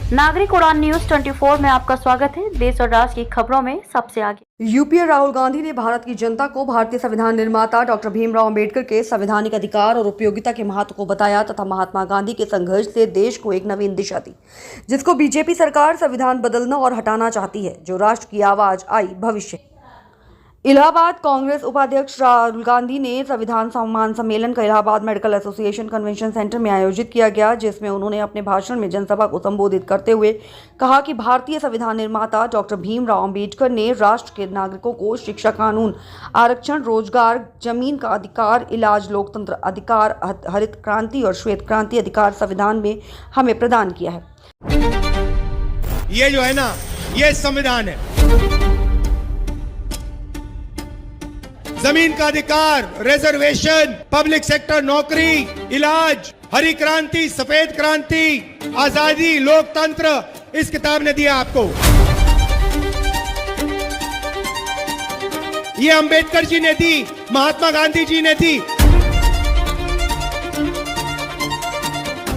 नागरिक उड़ान न्यूज 24 में आपका स्वागत है। देश और राज्य की खबरों में सबसे आगे। यूपी राहुल गांधी ने भारत की जनता को भारतीय संविधान निर्माता डॉक्टर भीमराव अंबेडकर के संवैधानिक अधिकार और उपयोगिता के महत्व को बताया तथा महात्मा गांधी के संघर्ष से देश को एक नवीन दिशा दी, जिसको बीजेपी सरकार संविधान बदलना और हटाना चाहती है, जो राष्ट्र की आवाज आई भविष्य। इलाहाबाद कांग्रेस उपाध्यक्ष राहुल गांधी ने संविधान सम्मान सम्मेलन का Allahabad medical association convention centre में आयोजित किया गया, जिसमें उन्होंने अपने भाषण में जनसभा को संबोधित करते हुए कहा कि भारतीय संविधान निर्माता डॉक्टर भीमराव अंबेडकर ने राष्ट्र के नागरिकों को शिक्षा, कानून, आरक्षण, रोजगार, जमीन का अधिकार, इलाज, लोकतंत्र अधिकार, हरित क्रांति और श्वेत क्रांति अधिकार संविधान में हमें प्रदान किया है। ये जो है ना, ये संविधान है। जमीन का अधिकार, रिजर्वेशन, पब्लिक सेक्टर नौकरी, इलाज, हरी क्रांति, सफेद क्रांति, आजादी, लोकतंत्र, इस किताब ने दिया आपको। ये अंबेडकर जी ने दी, महात्मा गांधी जी ने दी।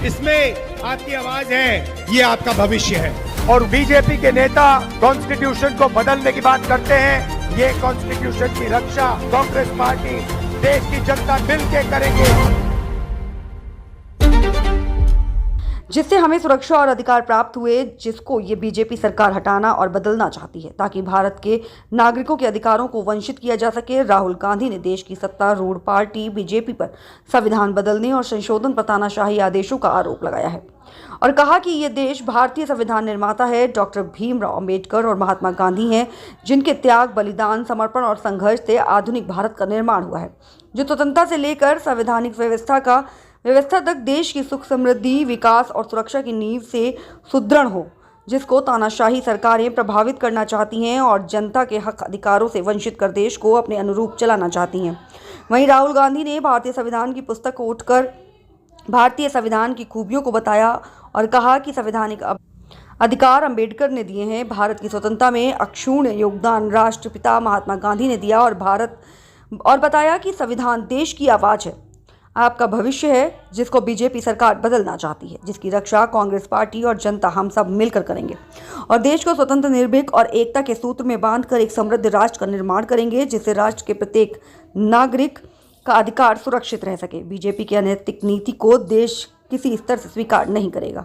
इसमें आपकी आवाज है, ये आपका भविष्य है। और बीजेपी के नेता कॉन्स्टिट्यूशन को बदलने की बात करते हैं। ये कॉन्स्टिट्यूशन की रक्षा कांग्रेस पार्टी, देश की जनता मिलकर करेंगे, जिससे हमें सुरक्षा और अधिकार प्राप्त हुए, जिसको ये बीजेपी सरकार हटाना और बदलना चाहती है ताकि भारत के नागरिकों के अधिकारों को वंचित किया जा सके। राहुल गांधी ने देश की सत्तारूढ़ पार्टी बीजेपी पर संविधान बदलने और संशोधन पर तानाशाही आदेशों का आरोप लगाया है और कहा कि ये देश भारतीय संविधान निर्माता है डॉक्टर भीमराव अंबेडकर और महात्मा गांधी हैं, जिनके त्याग, बलिदान, समर्पण और संघर्ष से आधुनिक भारत का निर्माण हुआ है, जो स्वतंत्रता से लेकर संवैधानिक व्यवस्था तक देश की सुख, समृद्धि, विकास और सुरक्षा की नींव से सुदृढ़ हो, जिसको तानाशाही सरकारें प्रभावित करना चाहती हैं और जनता के हक अधिकारों से वंचित कर देश को अपने अनुरूप चलाना चाहती हैं। वहीं राहुल गांधी ने भारतीय संविधान की पुस्तक उठकर भारतीय संविधान की खूबियों को बताया और कहा कि संवैधानिक अधिकार अंबेडकर ने दिए हैं। भारत की स्वतंत्रता में अक्षुण्ण योगदान राष्ट्रपिता महात्मा गांधी ने दिया और बताया कि संविधान देश की आवाज है, आपका भविष्य है, जिसको बीजेपी सरकार बदलना चाहती है, जिसकी रक्षा कांग्रेस पार्टी और जनता हम सब मिलकर करेंगे और देश को स्वतंत्र, निर्भीक और एकता के सूत्र में बांधकर एक समृद्ध राष्ट्र का निर्माण करेंगे, जिससे राष्ट्र के प्रत्येक नागरिक का अधिकार सुरक्षित रह सके। बीजेपी की अनैतिक नीति को देश किसी स्तर से स्वीकार नहीं करेगा।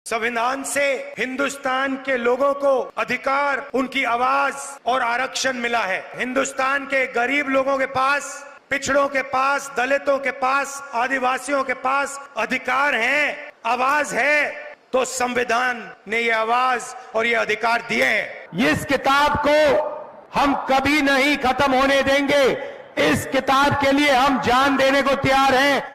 संविधान से हिंदुस्तान के लोगों को अधिकार, उनकी आवाज और आरक्षण मिला है। हिंदुस्तान के गरीब लोगों के पास, पिछड़ों के पास, दलितों के पास, आदिवासियों के पास अधिकार है, आवाज है, तो संविधान ने ये आवाज और ये अधिकार दिए हैं। इस किताब को हम कभी नहीं खत्म होने देंगे। इस किताब के लिए हम जान देने को तैयार हैं।